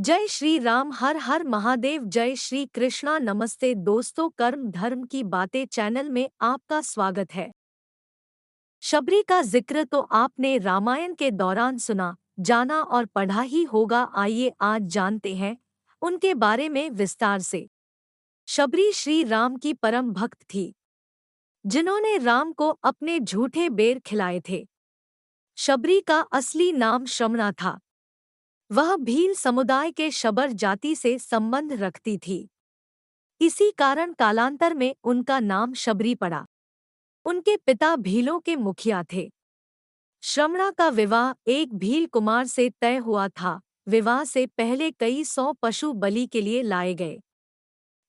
जय श्री राम। हर हर महादेव। जय श्री कृष्णा। नमस्ते दोस्तों, कर्म धर्म की बातें चैनल में आपका स्वागत है। शबरी का जिक्र तो आपने रामायण के दौरान सुना, जाना और पढ़ा ही होगा। आइए आज जानते हैं उनके बारे में विस्तार से। शबरी श्री राम की परम भक्त थी, जिन्होंने राम को अपने झूठे बेर खिलाए थे। शबरी का असली नाम श्रमणा था। वह भील समुदाय के शबर जाति से संबंध रखती थी। इसी कारण कालांतर में उनका नाम शबरी पड़ा। उनके पिता भीलों के मुखिया थे। श्रमणा का विवाह एक भील कुमार से तय हुआ था। विवाह से पहले कई 100 पशु बलि के लिए लाए गए,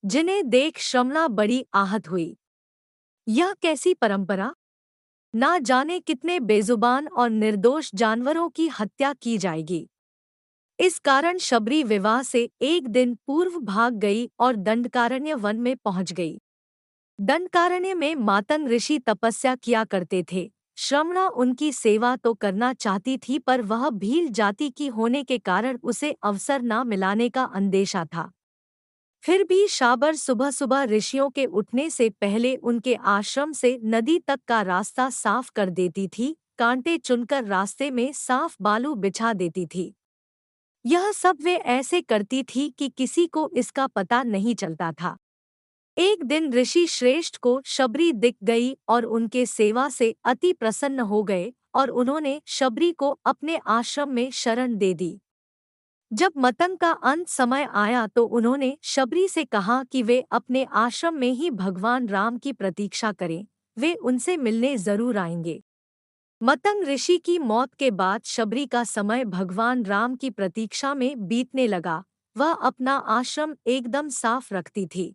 जिन्हें देख श्रमणा बड़ी आहत हुई। यह कैसी परंपरा! ना जाने कितने बेजुबान और निर्दोष जानवरों की हत्या की जाएगी। इस कारण शबरी विवाह से एक दिन पूर्व भाग गई और दंडकारण्य वन में पहुंच गई। दंडकारण्य में मातंग ऋषि तपस्या किया करते थे। श्रमणा उनकी सेवा तो करना चाहती थी, पर वह भील जाति की होने के कारण उसे अवसर न मिलाने का अंदेशा था। फिर भी शाबर सुबह सुबह ऋषियों के उठने से पहले उनके आश्रम से नदी तक का रास्ता साफ कर देती थी। कांटे चुनकर रास्ते में साफ बालू बिछा देती थी। यह सब वे ऐसे करती थी कि किसी को इसका पता नहीं चलता था। एक दिन ऋषि श्रेष्ठ को शबरी दिख गई और उनके सेवा से अति प्रसन्न हो गए और उन्होंने शबरी को अपने आश्रम में शरण दे दी। जब मतंग का अंत समय आया तो उन्होंने शबरी से कहा कि वे अपने आश्रम में ही भगवान राम की प्रतीक्षा करें, वे उनसे मिलने जरूर आएंगे। मतंग ऋषि की मौत के बाद शबरी का समय भगवान राम की प्रतीक्षा में बीतने लगा। वह अपना आश्रम एकदम साफ रखती थी।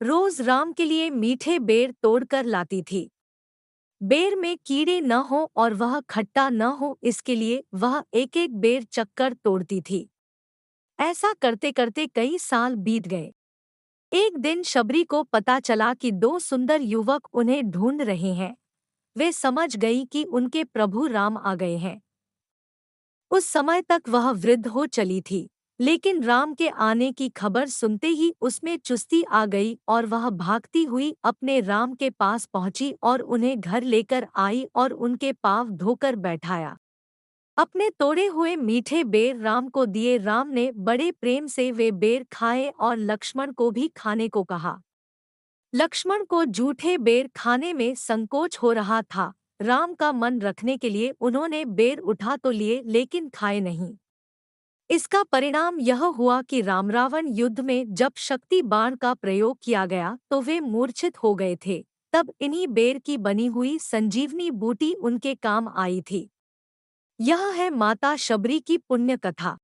रोज राम के लिए मीठे बेर तोड़कर लाती थी। बेर में कीड़े न हो और वह खट्टा न हो, इसके लिए वह एक एक बेर चक्कर तोड़ती थी। ऐसा करते करते कई साल बीत गए। एक दिन शबरी को पता चला कि 2 सुंदर युवक उन्हें ढूंढ रहे हैं। वे समझ गई कि उनके प्रभु राम आ गए हैं। उस समय तक वह वृद्ध हो चली थी, लेकिन राम के आने की खबर सुनते ही उसमें चुस्ती आ गई और वह भागती हुई अपने राम के पास पहुंची और उन्हें घर लेकर आई और उनके पांव धोकर बैठाया। अपने तोड़े हुए मीठे बेर राम को दिए। राम ने बड़े प्रेम से वे बेर खाए और लक्ष्मण को भी खाने को कहा। लक्ष्मण को जूठे बेर खाने में संकोच हो रहा था। राम का मन रखने के लिए उन्होंने बेर उठा तो लिए, लेकिन खाए नहीं। इसका परिणाम यह हुआ कि राम रावण युद्ध में जब शक्ति बाण का प्रयोग किया गया तो वे मूर्छित हो गए थे। तब इन्हीं बेर की बनी हुई संजीवनी बूटी उनके काम आई थी। यह है माता शबरी की पुण्य कथा।